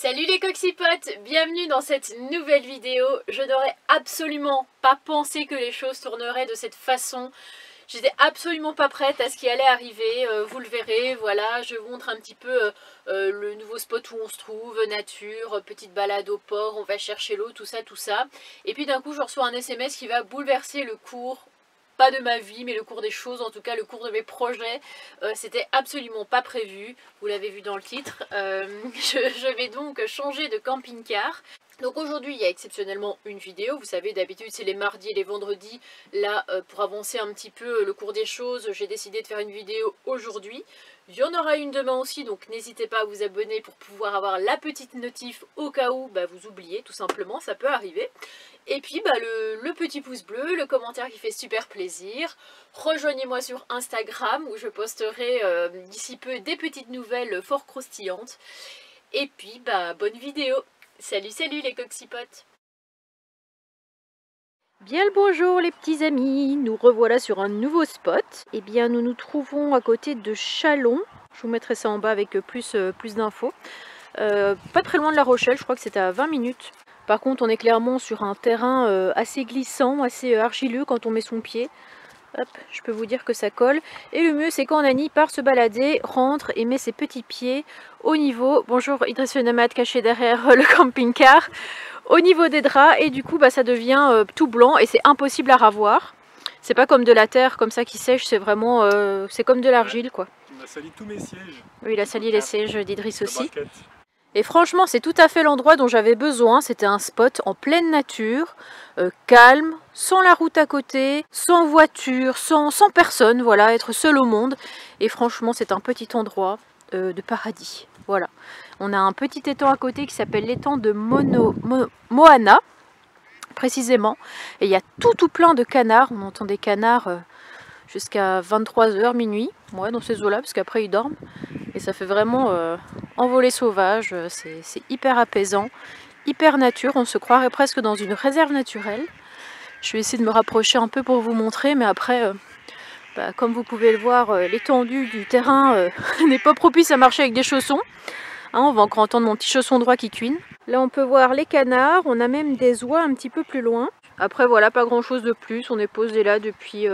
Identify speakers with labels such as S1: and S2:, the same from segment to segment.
S1: Salut les coxipotes, bienvenue dans cette nouvelle vidéo. Je n'aurais absolument pas pensé que les choses tourneraient de cette façon. J'étais absolument pas prête à ce qui allait arriver, vous le verrez, voilà, je vous montre un petit peu le nouveau spot où on se trouve, nature, petite balade au port, on va chercher l'eau, tout ça, tout ça. Et puis d'un coup je reçois un SMS qui va bouleverser le cours, pas de ma vie, mais le cours des choses, en tout cas le cours de mes projets. C'était absolument pas prévu, vous l'avez vu dans le titre. Je vais donc changer de camping-car. Donc aujourd'hui il y a exceptionnellement une vidéo, vous savez d'habitude c'est les mardis et les vendredis, là pour avancer un petit peu le cours des choses, j'ai décidé de faire une vidéo aujourd'hui. Il y en aura une demain aussi, donc n'hésitez pas à vous abonner pour pouvoir avoir la petite notif au cas où vous oubliez tout simplement, ça peut arriver. Et puis le petit pouce bleu, le commentaire qui fait super plaisir. Rejoignez-moi sur Instagram où je posterai d'ici peu des petites nouvelles fort croustillantes. Et puis bonne vidéo. Salut salut les coxipotes. Bien le bonjour les petits amis, nous revoilà sur un nouveau spot. Eh bien nous nous trouvons à côté de Chalon. Je vous mettrai ça en bas avec plus d'infos. Pas très loin de La Rochelle, je crois que c'était à 20 minutes. Par contre on est clairement sur un terrain assez glissant, assez argileux quand on met son pied. Hop, je peux vous dire que ça colle. Et le mieux c'est quand Nani part se balader, rentre et met ses petits pieds au niveau, bonjour Idriss le nomade caché derrière le camping-car, au niveau des draps, et du coup ça devient tout blanc et c'est impossible à ravoir. C'est pas comme de la terre comme ça qui sèche, c'est vraiment c'est comme de l'argile quoi.
S2: Il m'a sali tous mes sièges.
S1: Oui, il a sali les sièges d'Idriss aussi.
S2: Braquette.
S1: Et franchement, c'est tout à fait l'endroit dont j'avais besoin. C'était un spot en pleine nature, calme, sans la route à côté, sans voiture, sans personne, voilà, être seul au monde. Et franchement, c'est un petit endroit de paradis. Voilà. On a un petit étang à côté qui s'appelle l'étang de Moana, précisément. Et il y a tout plein de canards. On entend des canards jusqu'à 23 h, minuit, ouais, dans ces eaux-là, parce qu'après ils dorment. Et ça fait vraiment envolée sauvage, c'est hyper apaisant, hyper nature, on se croirait presque dans une réserve naturelle. Je vais essayer de me rapprocher un peu pour vous montrer, mais après, comme vous pouvez le voir, l'étendue du terrain n'est pas propice à marcher avec des chaussons. Hein, on va encore entendre mon petit chausson droit qui cuine. Là on peut voir les canards, on a même des oies un petit peu plus loin. Après voilà, pas grand chose de plus, on est posé là depuis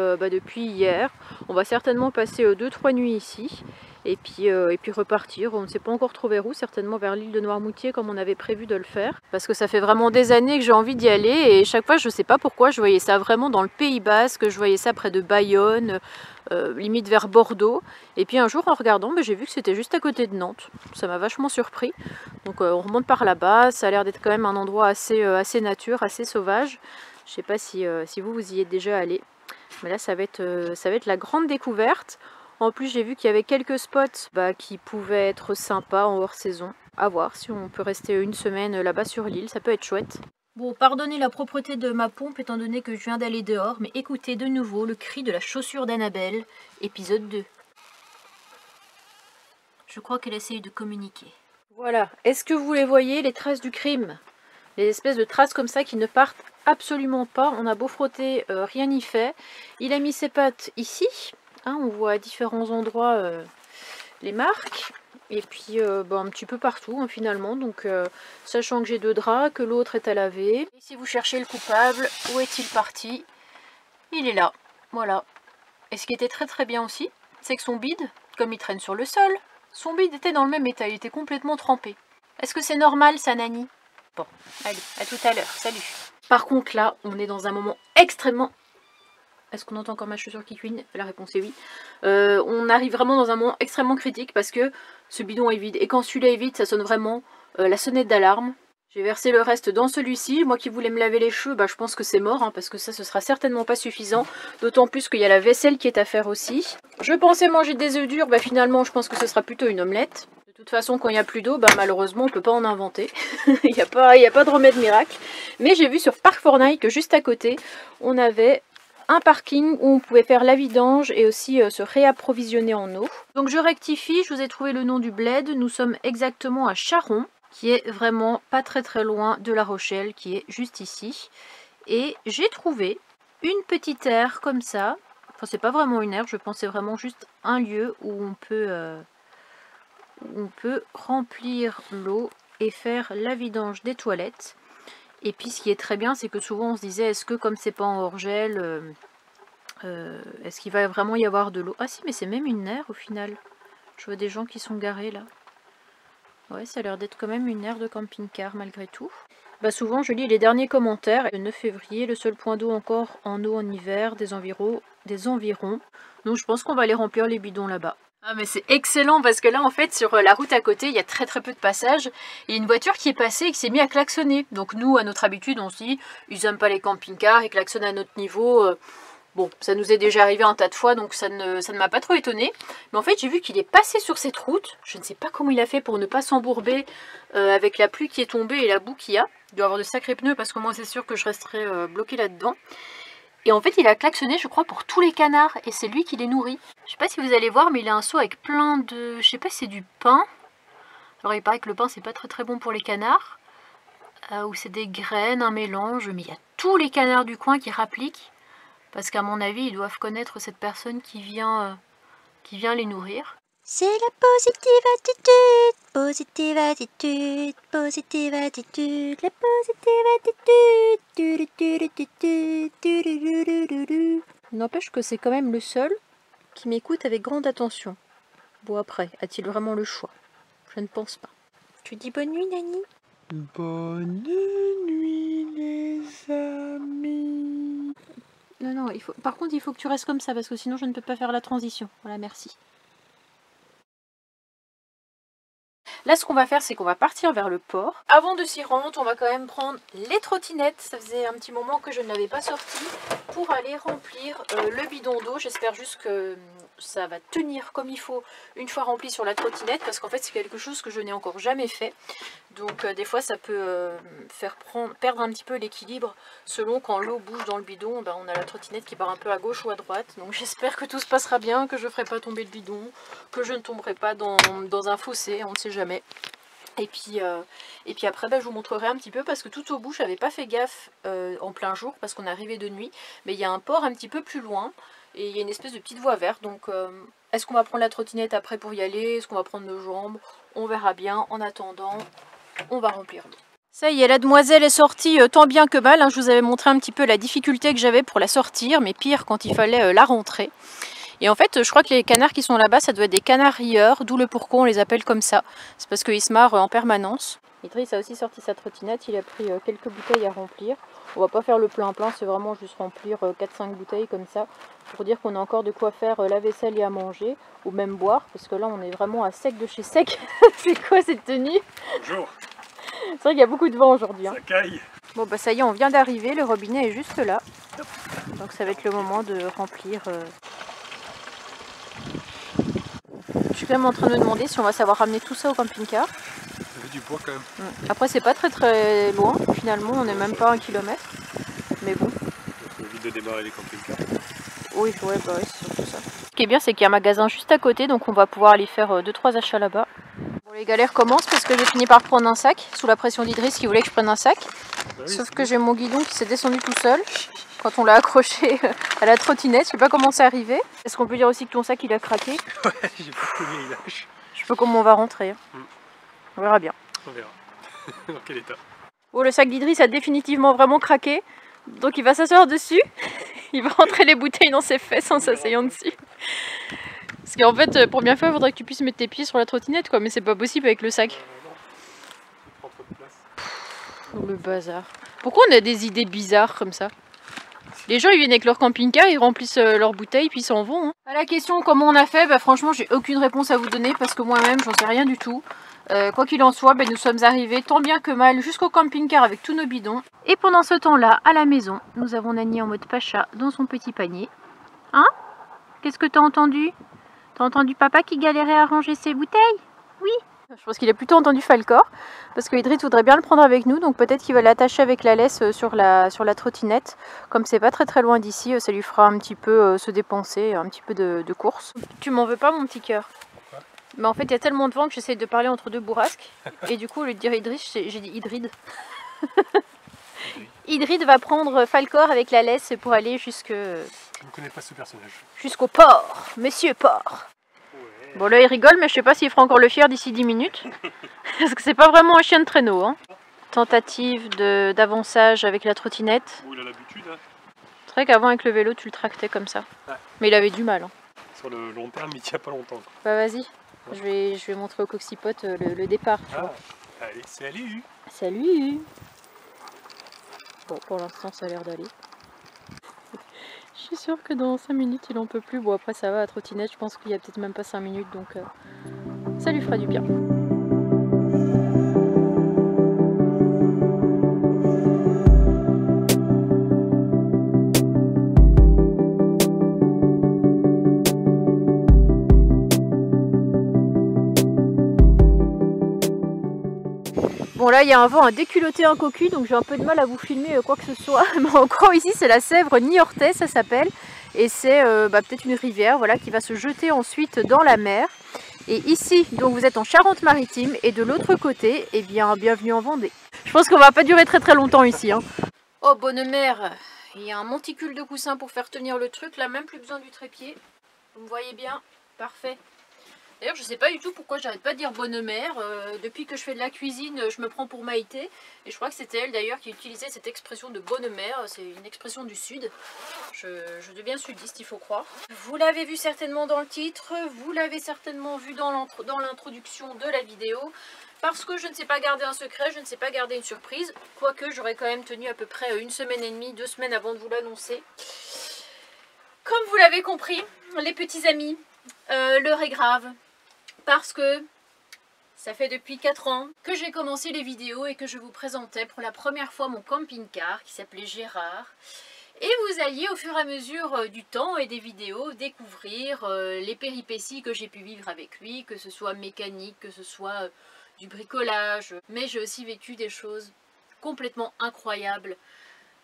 S1: hier. On va certainement passer 2-3 nuits ici. Et puis repartir, on ne sait pas encore trop vers où, certainement vers l'île de Noirmoutier comme on avait prévu de le faire. Parce que ça fait vraiment des années que j'ai envie d'y aller et chaque fois je ne sais pas pourquoi je voyais ça vraiment dans le Pays Basque, je voyais ça près de Bayonne, limite vers Bordeaux. Et puis un jour en regardant, j'ai vu que c'était juste à côté de Nantes, ça m'a vachement surpris. Donc on remonte par là-bas, ça a l'air d'être quand même un endroit assez nature, assez sauvage. Je ne sais pas si vous y êtes déjà allé, mais là ça va être la grande découverte. En plus, j'ai vu qu'il y avait quelques spots qui pouvaient être sympas en hors saison. À voir si on peut rester une semaine là-bas sur l'île, ça peut être chouette. Bon, pardonnez la propreté de ma pompe étant donné que je viens d'aller dehors, mais écoutez de nouveau le cri de la chaussure d'Annabelle, épisode 2. Je crois qu'elle essaye de communiquer. Voilà, est-ce que vous les voyez, les traces du crime? Les espèces de traces comme ça qui ne partent absolument pas. On a beau frotter, rien n'y fait. Il a mis ses pattes ici. Hein, on voit à différents endroits les marques. Et puis un petit peu partout hein, finalement. Donc sachant que j'ai 2 draps, que l'autre est à laver. Et si vous cherchez le coupable, où est-il parti? Il est là. Voilà. Et ce qui était très bien aussi, c'est que son bide, comme il traîne sur le sol, son bide était dans le même état. Il était complètement trempé. Est-ce que c'est normal ça, Nani? Bon, allez, à tout à l'heure, salut. Par contre là, on est dans un moment extrêmement... Est-ce qu'on entend encore ma chaussure qui cuine? La réponse est oui. On arrive vraiment dans un moment extrêmement critique parce que ce bidon est vide. Et quand celui-là est vide, ça sonne vraiment la sonnette d'alarme. J'ai versé le reste dans celui-ci. Moi qui voulais me laver les cheveux, je pense que c'est mort. Hein, parce que ça, ce sera certainement pas suffisant. D'autant plus qu'il y a la vaisselle qui est à faire aussi. Je pensais manger des œufs durs. Finalement, je pense que ce sera plutôt une omelette. De toute façon, quand il n'y a plus d'eau, malheureusement, on ne peut pas en inventer. Il n'y a pas de remède miracle. Mais j'ai vu sur Parc Fortnite que juste à côté, on avait... un parking où on pouvait faire la vidange et aussi se réapprovisionner en eau. Donc je rectifie, je vous ai trouvé le nom du bled. Nous sommes exactement à Charon, qui est vraiment pas très loin de La Rochelle, qui est juste ici. Et j'ai trouvé une petite aire comme ça. Enfin c'est pas vraiment une aire, je pensais vraiment juste un lieu où on peut remplir l'eau et faire la vidange des toilettes. Et puis ce qui est très bien, c'est que souvent on se disait, est-ce que comme c'est pas en hors-gel, est-ce qu'il va vraiment y avoir de l'eau? Ah si, mais c'est même une aire au final. Je vois des gens qui sont garés là. Ouais, ça a l'air d'être quand même une aire de camping-car malgré tout. Bah souvent je lis les derniers commentaires. Le 9 février, le seul point d'eau encore en eau en hiver, des environs. Donc je pense qu'on va aller remplir les bidons là-bas. Ah mais c'est excellent parce que là en fait sur la route à côté il y a très peu de passages. Il y a une voiture qui est passée et qui s'est mise à klaxonner. Donc nous à notre habitude on se dit ils aiment pas les camping-cars, ils klaxonnent à notre niveau. Bon, ça nous est déjà arrivé un tas de fois, donc ça ne m'a pas trop étonné. Mais en fait, j'ai vu qu'il est passé sur cette route. Je ne sais pas comment il a fait pour ne pas s'embourber avec la pluie qui est tombée et la boue qu'il y a. Il doit avoir de sacrés pneus parce que moi, c'est sûr que je resterai bloquée là-dedans. Et en fait, il a klaxonné, je crois, pour tous les canards. Et c'est lui qui les nourrit. Je sais pas si vous allez voir, mais il a un seau avec plein de... Je sais pas si c'est du pain. Alors, il paraît que le pain, c'est pas très bon pour les canards. Ou c'est des graines, un mélange. Mais il y a tous les canards du coin qui rappliquent. Parce qu'à mon avis, ils doivent connaître cette personne qui vient les nourrir.
S2: C'est la positive attitude, positive attitude, positive attitude, la positive attitude.
S1: N'empêche que c'est quand même le seul qui m'écoute avec grande attention. Bon après, a-t-il vraiment le choix? Je ne pense pas. Tu dis bonne nuit, Nani?
S3: Bonne nuit, les amis.
S1: Non, par contre, il faut que tu restes comme ça, parce que sinon je ne peux pas faire la transition. Voilà, merci. Là, ce qu'on va faire, c'est qu'on va partir vers le port. Avant de s'y rendre, on va quand même prendre les trottinettes. Ça faisait un petit moment que je ne l'avais pas sorti pour aller remplir le bidon d'eau. J'espère juste que ça va tenir comme il faut une fois rempli sur la trottinette, parce qu'en fait, c'est quelque chose que je n'ai encore jamais fait. Donc des fois ça peut faire perdre un petit peu l'équilibre selon quand l'eau bouge dans le bidon, ben, on a la trottinette qui part un peu à gauche ou à droite. Donc j'espère que tout se passera bien, que je ne ferai pas tomber le bidon, que je ne tomberai pas dans un fossé, on ne sait jamais. Et puis après ben, je vous montrerai un petit peu parce que tout au bout je n'avais pas fait gaffe en plein jour parce qu'on est arrivé de nuit. Mais il y a un port un petit peu plus loin et il y a une espèce de petite voie verte. Donc est-ce qu'on va prendre la trottinette après pour y aller? Est-ce qu'on va prendre nos jambes? On verra bien. En attendant, on va remplir l'eau. Ça y est, la demoiselle est sortie tant bien que mal. Hein. Je vous avais montré un petit peu la difficulté que j'avais pour la sortir, mais pire quand il fallait la rentrer. Et en fait, je crois que les canards qui sont là-bas, ça doit être des canards rieurs, d'où le pourquoi on les appelle comme ça. C'est parce qu'ils se marrent en permanence. Idriss a aussi sorti sa trottinette, il a pris quelques bouteilles à remplir. On va pas faire le plein-plein, c'est vraiment juste remplir 4-5 bouteilles comme ça, pour dire qu'on a encore de quoi faire la vaisselle et à manger, ou même boire, parce que là on est vraiment à sec de chez sec. C'est quoi cette tenue?
S3: Bonjour.
S1: C'est vrai qu'il y a beaucoup de vent aujourd'hui. Hein.
S3: Ça caille.
S1: Bon bah ça y est, on vient d'arriver, le robinet est juste là. Donc ça va être le moment de remplir. Je suis quand même en train de me demander si on va savoir ramener tout ça au camping-car.
S3: Ça fait du poids quand même.
S1: Après c'est pas très loin, finalement on n'est même pas 1 kilomètre. Mais bon.
S3: Ça évite de démarrer les camping-cars.
S1: Oui, ouais, bah ouais, c'est surtout ça. Ce qui est bien c'est qu'il y a un magasin juste à côté, donc on va pouvoir aller faire 2-3 achats là-bas. Bon, les galères commencent parce que j'ai fini par prendre un sac, sous la pression d'Idriss qui voulait que je prenne un sac.
S3: Bah oui,
S1: Sauf que j'ai mon guidon qui s'est descendu tout seul quand on l'a accroché à la trottinette. Je sais pas comment c'est arrivé. Est-ce qu'on peut dire aussi que ton sac il a craqué?
S3: Ouais, j'ai pas trouvé, il lâche.
S1: Je sais pas comment on va rentrer. Hein. On verra bien.
S3: On verra. Dans quel état?
S1: Oh, le sac d'Idriss a définitivement vraiment craqué. Donc il va s'asseoir dessus. Il va rentrer les bouteilles dans ses fesses en s'asseyant dessus. Parce qu'en fait, pour bien faire, il faudrait que tu puisses mettre tes pieds sur la trottinette, quoi. Mais c'est pas possible avec le sac.
S3: Prends trop de place.
S1: Oh, le bazar. Pourquoi on a des idées bizarres comme ça? Les gens ils viennent avec leur camping-car, ils remplissent leurs bouteilles puis ils s'en vont. Hein. À la question comment on a fait, bah, franchement j'ai aucune réponse à vous donner parce que moi-même j'en sais rien du tout. Quoi qu'il en soit, bah, nous sommes arrivés tant bien que mal jusqu'au camping-car avec tous nos bidons. Et pendant ce temps-là, à la maison, nous avons Nani en mode pacha dans son petit panier. Hein? Qu'est-ce que t'as entendu? T'as entendu papa qui galérait à ranger ses bouteilles? Oui. Je pense qu'il a plutôt entendu Falcor, parce que Idriss voudrait bien le prendre avec nous, donc peut-être qu'il va l'attacher avec la laisse sur la trottinette. Comme c'est pas très loin d'ici, ça lui fera un petit peu se dépenser, un petit peu de course. Tu m'en veux pas mon petit cœur?
S3: Pourquoi?
S1: Mais en fait il y a tellement de vent que j'essaie de parler entre deux bourrasques, et du coup au lieu de dire Idriss, j'ai dit Idrid. Idrid va prendre Falcor avec la laisse pour aller
S3: Je ne connais pas ce personnage.
S1: jusqu'au port, monsieur port.
S3: Ouais.
S1: Bon là il rigole mais je sais pas s'il fera encore le fier d'ici 10 minutes. Parce que c'est pas vraiment un chien de traîneau. Hein. Tentative d'avançage avec la trottinette.
S3: Bon, il a l'habitude. Hein.
S1: C'est vrai qu'avant avec le vélo tu le tractais comme ça.
S3: Ouais.
S1: Mais il avait du mal. Hein.
S3: Sur le long terme il tient pas longtemps. Quoi.
S1: Bah vas-y, je vais montrer au coxypote le départ. Tu vois.
S3: Allez, salut.
S1: Salut. Bon pour l'instant ça a l'air d'aller. Je suis sûre que dans 5 minutes il en peut plus. Bon après ça va, à trottinette je pense qu'il y a peut-être même pas 5 minutes donc ça lui fera du bien. Bon là il y a un vent à déculotter un cocu donc j'ai un peu de mal à vous filmer quoi que ce soit. Mais en gros ici c'est la Sèvre Niortais ça s'appelle. Et c'est peut-être une rivière voilà, qui va se jeter ensuite dans la mer. Et ici donc vous êtes en Charente-Maritime et de l'autre côté, eh bien bienvenue en Vendée. Je pense qu'on va pas durer très longtemps ici. Hein. Oh bonne mère, il y a un monticule de coussin pour faire tenir le truc, là même plus besoin du trépied. Vous me voyez bien, parfait. D'ailleurs, je sais pas du tout pourquoi j'arrête pas de dire bonne mère. Depuis que je fais de la cuisine, je me prends pour Maïté. Et je crois que c'était elle d'ailleurs qui utilisait cette expression de bonne mère. C'est une expression du sud. Je deviens sudiste, il faut croire. Vous l'avez vu certainement dans le titre. Vous l'avez certainement vu dans l'introduction de la vidéo. Parce que je ne sais pas garder un secret, je ne sais pas garder une surprise. Quoique j'aurais quand même tenu à peu près 1 semaine et demie, 2 semaines avant de vous l'annoncer. Comme vous l'avez compris, les petits amis, l'heure est grave. Parce que ça fait depuis 4 ans que j'ai commencé les vidéos et que je vous présentais pour la première fois mon camping-car qui s'appelait Gérard. Et vous alliez au fur et à mesure du temps et des vidéos découvrir les péripéties que j'ai pu vivre avec lui, que ce soit mécanique, que ce soit du bricolage. Mais j'ai aussi vécu des choses complètement incroyables.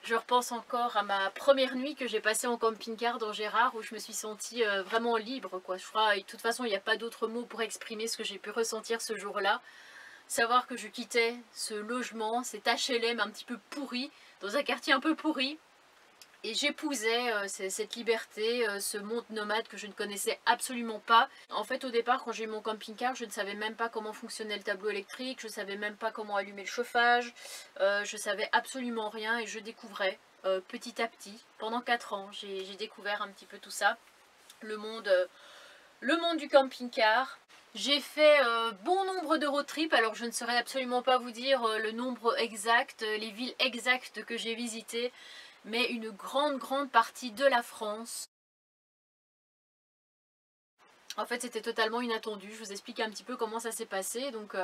S1: Je repense encore à ma première nuit que j'ai passée en camping-car dans Gérard où je me suis sentie vraiment libre. Quoi. Je crois, et de toute façon, il n'y a pas d'autre mot pour exprimer ce que j'ai pu ressentir ce jour-là. Savoir que je quittais ce logement, cet HLM un petit peu pourri, dans un quartier un peu pourri. Et j'épousais cette liberté, ce monde nomade que je ne connaissais absolument pas. En fait, au départ, quand j'ai eu mon camping-car, je ne savais même pas comment fonctionnait le tableau électrique, je ne savais même pas comment allumer le chauffage, je savais absolument rien et je découvrais petit à petit. Pendant 4 ans, j'ai découvert un petit peu tout ça, le monde du camping-car. J'ai fait bon nombre de road trips, alors je ne saurais absolument pas vous dire le nombre exact, les villes exactes que j'ai visitées, mais une grande partie de la France. En fait, c'était totalement inattendu. Je vous explique un petit peu comment ça s'est passé. Donc,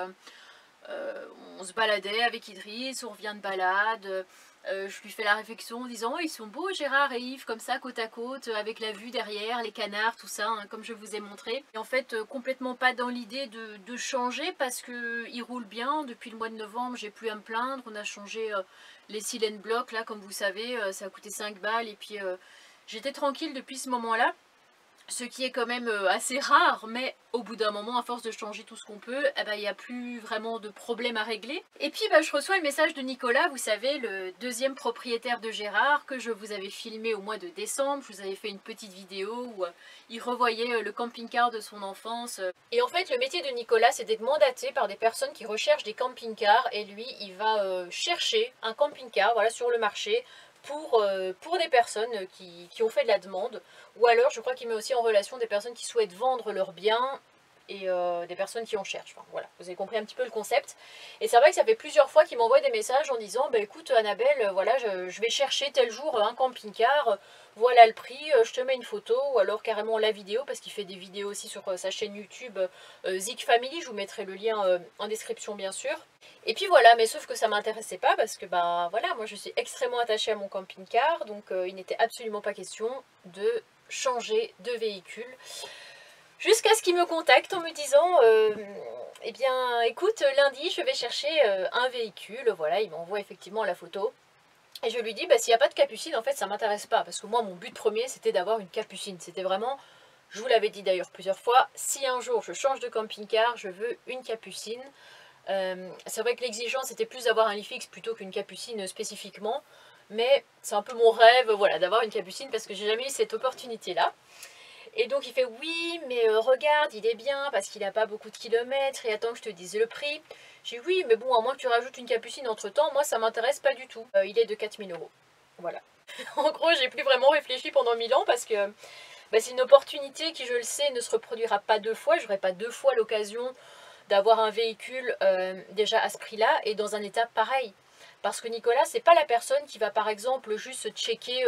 S1: on se baladait avec Idriss, on revient de balade. Je lui fais la réflexion en disant oh, ils sont beaux Gérard et Yves comme ça côte à côte avec la vue derrière, les canards, tout ça hein, comme je vous ai montré. Et en fait complètement pas dans l'idée de changer parce qu'ils roulent bien. Depuis le mois de novembre j'ai plus à me plaindre. On a changé les silent blocks là comme vous savez, ça a coûté 5 balles et puis j'étais tranquille depuis ce moment là. Ce qui est quand même assez rare, mais au bout d'un moment, à force de changer tout ce qu'on peut, eh ben, il n'y a plus vraiment de problème à régler. Et puis je reçois le message de Nicolas, vous savez, le deuxième propriétaire de Gérard, que je vous avais filmé au mois de décembre. Je vous avais fait une petite vidéo où il revoyait le camping-car de son enfance. Et en fait, le métier de Nicolas, c'est d'être mandaté par des personnes qui recherchent des camping-cars. Et lui, il va chercher un camping-car voilà, sur le marché, pour des personnes qui ont fait de la demande, ou alors je crois qu'il met aussi en relation des personnes qui souhaitent vendre leurs biens et des personnes qui en cherchent. Enfin, voilà, vous avez compris un petit peu le concept. Et c'est vrai que ça fait plusieurs fois qu'il m'envoie des messages en disant bah, écoute Annabelle, voilà, je vais chercher tel jour un camping-car, voilà le prix, je te mets une photo, ou alors carrément la vidéo, parce qu'il fait des vidéos aussi sur sa chaîne YouTube Zik Family, je vous mettrai le lien en description bien sûr. Et puis voilà, mais sauf que ça m'intéressait pas parce que ben voilà, moi je suis extrêmement attachée à mon camping-car, donc il n'était absolument pas question de changer de véhicule. Jusqu'à ce qu'il me contacte en me disant eh bien écoute, lundi je vais chercher un véhicule, voilà, il m'envoie effectivement la photo. Et je lui dis, bah, s'il n'y a pas de capucine, en fait ça m'intéresse pas, parce que moi mon but premier c'était d'avoir une capucine, c'était vraiment, je vous l'avais dit d'ailleurs plusieurs fois, si un jour je change de camping-car, je veux une capucine. C'est vrai que l'exigence était plus d'avoir un lit fixe plutôt qu'une capucine spécifiquement, mais c'est un peu mon rêve voilà, d'avoir une capucine parce que j'ai jamais eu cette opportunité là. Et donc il fait oui, mais regarde, il est bien parce qu'il n'a pas beaucoup de kilomètres et attends que je te dise le prix. J'ai dit oui, mais bon, à moins que tu rajoutes une capucine entre temps, moi ça m'intéresse pas du tout. Il est de 4000 €. Voilà. En gros, j'ai plus vraiment réfléchi pendant 1000 ans parce que bah, c'est une opportunité qui, je le sais, ne se reproduira pas deux fois. Je n'aurai pas deux fois l'occasion d'avoir un véhicule déjà à ce prix-là et dans un état pareil. Parce que Nicolas, c'est pas la personne qui va par exemple juste checker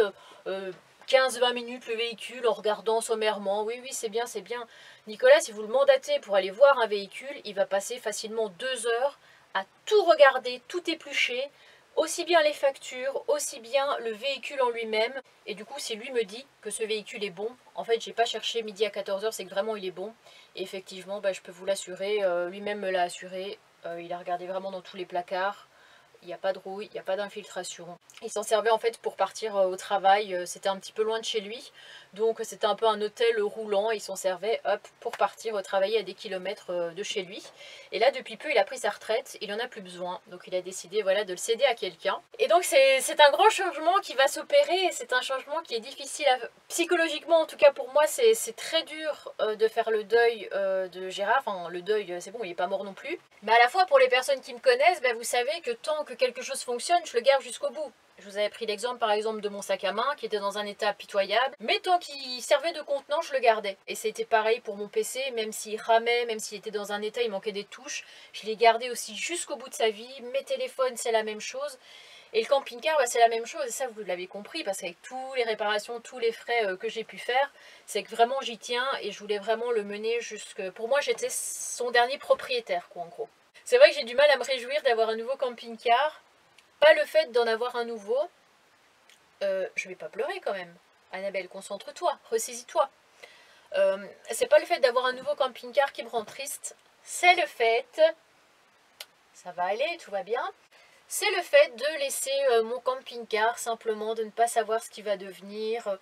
S1: 15-20 minutes le véhicule en regardant sommairement. Oui, oui, c'est bien, c'est bien. Nicolas, si vous le mandatez pour aller voir un véhicule, il va passer facilement 2 heures à tout regarder, tout éplucher, aussi bien les factures, aussi bien le véhicule en lui-même. Et du coup, si lui me dit que ce véhicule est bon, en fait, j'ai pas cherché midi à 14 h, c'est que vraiment il est bon. Et effectivement, bah, je peux vous l'assurer, lui-même me l'a assuré. Il a regardé vraiment dans tous les placards. Il n'y a pas de rouille, il n'y a pas d'infiltration. Il s'en servait en fait pour partir au travail, c'était un petit peu loin de chez lui, donc c'était un peu un hôtel roulant, il s'en servait hop, pour partir travailler à des kilomètres de chez lui. Et là depuis peu il a pris sa retraite, il n'en a plus besoin, donc il a décidé voilà, de le céder à quelqu'un. Et donc c'est un grand changement qui va s'opérer, et c'est un changement qui est difficile, psychologiquement en tout cas pour moi c'est très dur de faire le deuil de Gérard, enfin le deuil c'est bon il n'est pas mort non plus. Mais à la fois pour les personnes qui me connaissent, ben, vous savez que tant que quelque chose fonctionne, je le garde jusqu'au bout. Je vous avais pris l'exemple par exemple de mon sac à main qui était dans un état pitoyable, mais tant qu'il servait de contenant, je le gardais. Et c'était pareil pour mon PC, même s'il ramait, même s'il était dans un état, il manquait des touches, je l'ai gardé aussi jusqu'au bout de sa vie. Mes téléphones, c'est la même chose. Et le camping-car, bah, c'est la même chose, et ça vous l'avez compris, parce qu'avec toutes les réparations, tous les frais que j'ai pu faire, c'est que vraiment j'y tiens, et je voulais vraiment le mener jusque... Pour moi, j'étais son dernier propriétaire, quoi, en gros. C'est vrai que j'ai du mal à me réjouir d'avoir un nouveau camping-car. Pas le fait d'en avoir un nouveau. Je vais pas pleurer quand même. Annabelle, concentre-toi, ressaisis-toi. C'est pas le fait d'avoir un nouveau camping-car qui me rend triste. C'est le fait... Ça va aller, tout va bien. C'est le fait de laisser mon camping-car, simplement de ne pas savoir ce qu'il va devenir.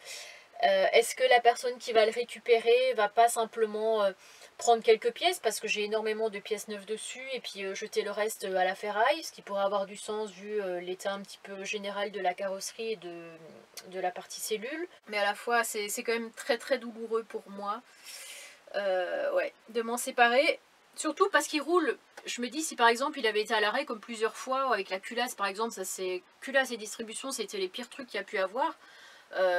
S1: Est-ce que la personne qui va le récupérer va pas simplement prendre quelques pièces, parce que j'ai énormément de pièces neuves dessus, et puis jeter le reste à la ferraille, ce qui pourrait avoir du sens vu l'état un petit peu général de la carrosserie et de la partie cellule. Mais à la fois c'est quand même très très douloureux pour moi ouais, de m'en séparer. Surtout parce qu'il roule. Je me dis, si par exemple il avait été à l'arrêt comme plusieurs fois, avec la culasse par exemple, ça c'est culasse et distribution, c'était les pires trucs qu'il y a pu avoir.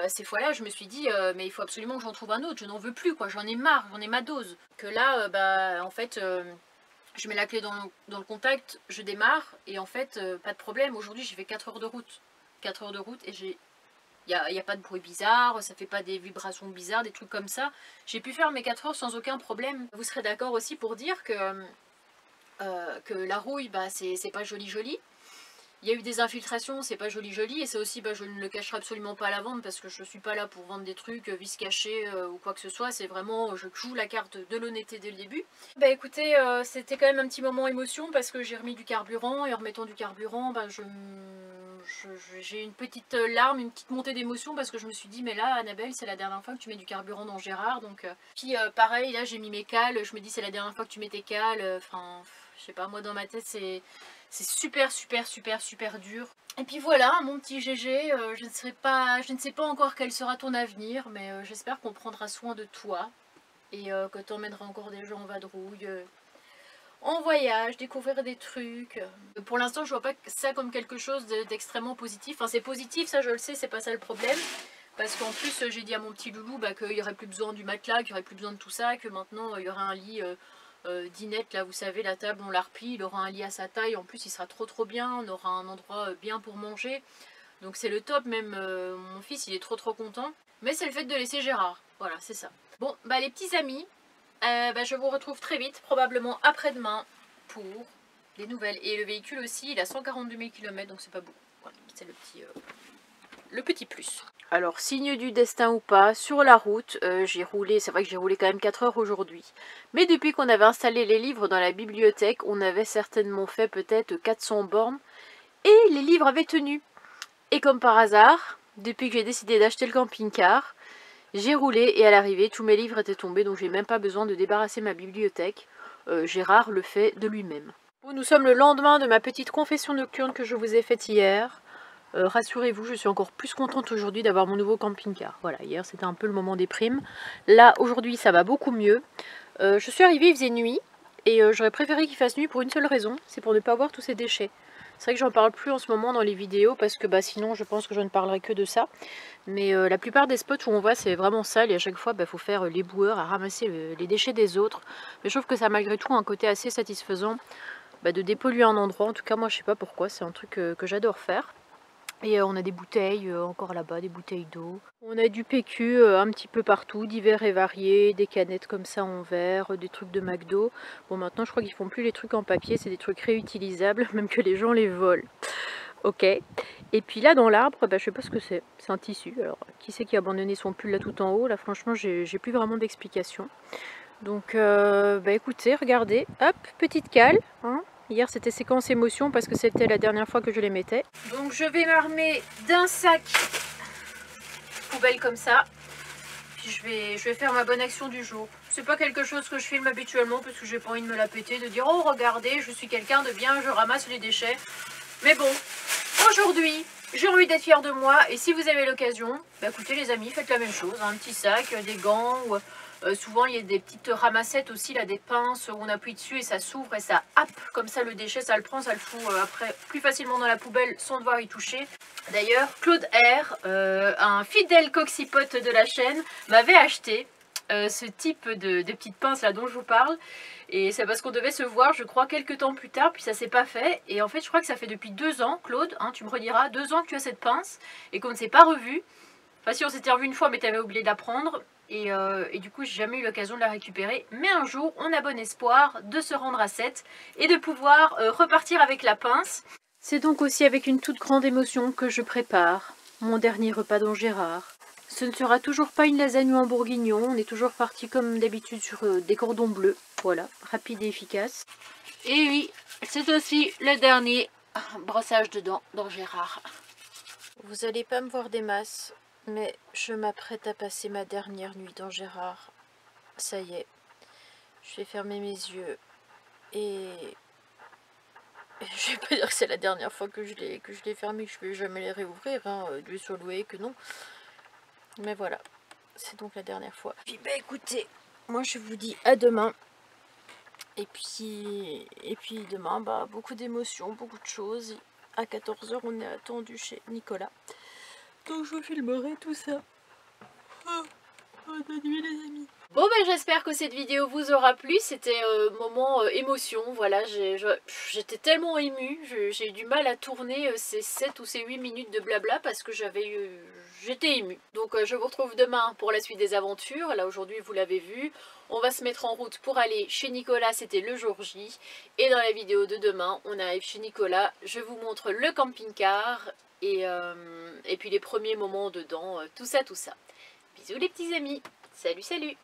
S1: Ces fois-là, je me suis dit, mais il faut absolument que j'en trouve un autre, je n'en veux plus, quoi, j'en ai marre, j'en ai ma dose. Que là, bah, en fait, je mets la clé dans le contact, je démarre, et en fait, pas de problème. Aujourd'hui, j'ai fait 4 heures de route. 4 heures de route, et il n'y a pas de bruit bizarre, ça fait pas des vibrations bizarres, des trucs comme ça. J'ai pu faire mes 4 heures sans aucun problème. Vous serez d'accord aussi pour dire que la rouille, bah, c'est pas joli joli. Il y a eu des infiltrations, c'est pas joli joli, et ça aussi bah, je ne le cacherai absolument pas à la vente parce que je suis pas là pour vendre des trucs vis cachés ou quoi que ce soit, c'est vraiment, je joue la carte de l'honnêteté dès le début. Bah écoutez, c'était quand même un petit moment émotion parce que j'ai remis du carburant, et en remettant du carburant, bah, j'ai une petite larme, une petite montée d'émotion parce que je me suis dit mais là Annabelle c'est la dernière fois que tu mets du carburant dans Gérard, donc puis pareil là j'ai mis mes cales, je me dis c'est la dernière fois que tu mets tes cales, enfin je sais pas, moi dans ma tête c'est super super super super dur. Et puis voilà mon petit GG, je ne sais pas encore quel sera ton avenir, mais j'espère qu'on prendra soin de toi et que tu emmèneras encore des gens en vadrouille. En voyage, découvrir des trucs. Pour l'instant, je vois pas ça comme quelque chose d'extrêmement positif. Enfin, c'est positif, ça je le sais, c'est pas ça le problème. Parce qu'en plus, j'ai dit à mon petit loulou bah, qu'il n'y aurait plus besoin du matelas, qu'il n'y aurait plus besoin de tout ça, que maintenant il y aura un lit dinette, là vous savez, la table on la replie, il aura un lit à sa taille, en plus il sera trop bien, on aura un endroit bien pour manger. Donc c'est le top, même mon fils il est trop content. Mais c'est le fait de laisser Gérard, voilà, c'est ça. Bon, bah les petits amis, bah, je vous retrouve très vite, probablement après-demain, pour des nouvelles. Et le véhicule aussi, il a 142 000 km, donc c'est pas beaucoup. Voilà, c'est le petit plus. Alors, signe du destin ou pas, sur la route, j'ai roulé, c'est vrai que j'ai roulé quand même 4 heures aujourd'hui. Mais depuis qu'on avait installé les livres dans la bibliothèque, on avait certainement fait peut-être 400 bornes. Et les livres avaient tenu. Et comme par hasard, depuis que j'ai décidé d'acheter le camping-car, j'ai roulé et à l'arrivée, tous mes livres étaient tombés, donc j'ai même pas besoin de débarrasser ma bibliothèque. Gérard le fait de lui-même. Bon, nous sommes le lendemain de ma petite confession nocturne que je vous ai faite hier. Rassurez-vous, je suis encore plus contente aujourd'hui d'avoir mon nouveau camping-car. Voilà, hier c'était un peu le moment des primes. Là, aujourd'hui, ça va beaucoup mieux. Je suis arrivée, il faisait nuit. Et j'aurais préféré qu'il fasse nuit pour une seule raison, c'est pour ne pas voir tous ces déchets. C'est vrai que j'en parle plus en ce moment dans les vidéos parce que sinon je pense que je ne parlerai que de ça. Mais la plupart des spots où on voit c'est vraiment sale et à chaque fois faut faire les boueurs à ramasser les déchets des autres. Mais je trouve que ça a malgré tout un côté assez satisfaisant de dépolluer un endroit. En tout cas moi je sais pas pourquoi, c'est un truc que j'adore faire. Et on a des bouteilles encore là-bas, des bouteilles d'eau. On a du PQ un petit peu partout, divers et variés, des canettes comme ça en verre, des trucs de McDo. Bon maintenant je crois qu'ils font plus les trucs en papier, c'est des trucs réutilisables, même que les gens les volent. Ok. Et puis là dans l'arbre, je sais pas ce que c'est. C'est un tissu. Alors qui c'est qui a abandonné son pull là tout en haut? Là franchement j'ai plus vraiment d'explication. Donc écoutez, regardez, hop, petite cale, hein. Hier c'était séquence émotion parce que c'était la dernière fois que je les mettais. Donc je vais m'armer d'un sac poubelle comme ça. Puis je vais faire ma bonne action du jour. C'est pas quelque chose que je filme habituellement parce que j'ai pas envie de me la péter, de dire oh regardez je suis quelqu'un de bien, je ramasse les déchets. Mais bon, aujourd'hui j'ai envie d'être fière de moi et si vous avez l'occasion, écoutez les amis, faites la même chose, un petit sac, des gants ou... souvent il y a des petites ramassettes aussi, là, des pinces où on appuie dessus et ça s'ouvre et ça happe comme ça le déchet, ça le prend, ça le fout après plus facilement dans la poubelle sans devoir y toucher. D'ailleurs, Claude R, un fidèle coxypote de la chaîne, m'avait acheté ce type de petites pinces là dont je vous parle. Et c'est parce qu'on devait se voir, je crois, quelques temps plus tard, puis ça s'est pas fait. Et en fait, je crois que ça fait depuis 2 ans, Claude, hein, tu me rediras, 2 ans que tu as cette pince et qu'on ne s'est pas revu. Enfin si, on s'était revu une fois, mais tu avais oublié de la prendre. Et du coup, j'ai jamais eu l'occasion de la récupérer. Mais un jour, on a bon espoir de se rendre à 7 et de pouvoir repartir avec la pince. C'est donc aussi avec une toute grande émotion que je prépare mon dernier repas dans Gérard. Ce ne sera toujours pas une lasagne en bourguignon, on est toujours parti comme d'habitude sur des cordons bleus. Voilà, rapide et efficace. Et oui, c'est aussi le dernier brossage de dents dans Gérard. Vous allez pas me voir des masses, mais je m'apprête à passer ma dernière nuit dans Gérard. Ça y est, je vais fermer mes yeux et je vais pas dire que c'est la dernière fois que je l'ai fermé, que je vais jamais les réouvrir, hein, Dieu soit loué que non. Mais voilà, c'est donc la dernière fois. Puis écoutez, moi je vous dis à demain. Et puis demain, beaucoup d'émotions, beaucoup de choses. À 14 h, on est attendu chez Nicolas. Donc je vous filmerai tout ça. Bonne nuit les amis. Bon j'espère que cette vidéo vous aura plu, c'était moment émotion, voilà, j'étais tellement émue, j'ai eu du mal à tourner ces 7 ou ces 8 minutes de blabla parce que j'étais émue. Donc je vous retrouve demain pour la suite des aventures, là aujourd'hui vous l'avez vu, on va se mettre en route pour aller chez Nicolas, c'était le jour J, et dans la vidéo de demain, on arrive chez Nicolas, je vous montre le camping-car et puis les premiers moments dedans, tout ça. Bisous les petits amis, salut salut.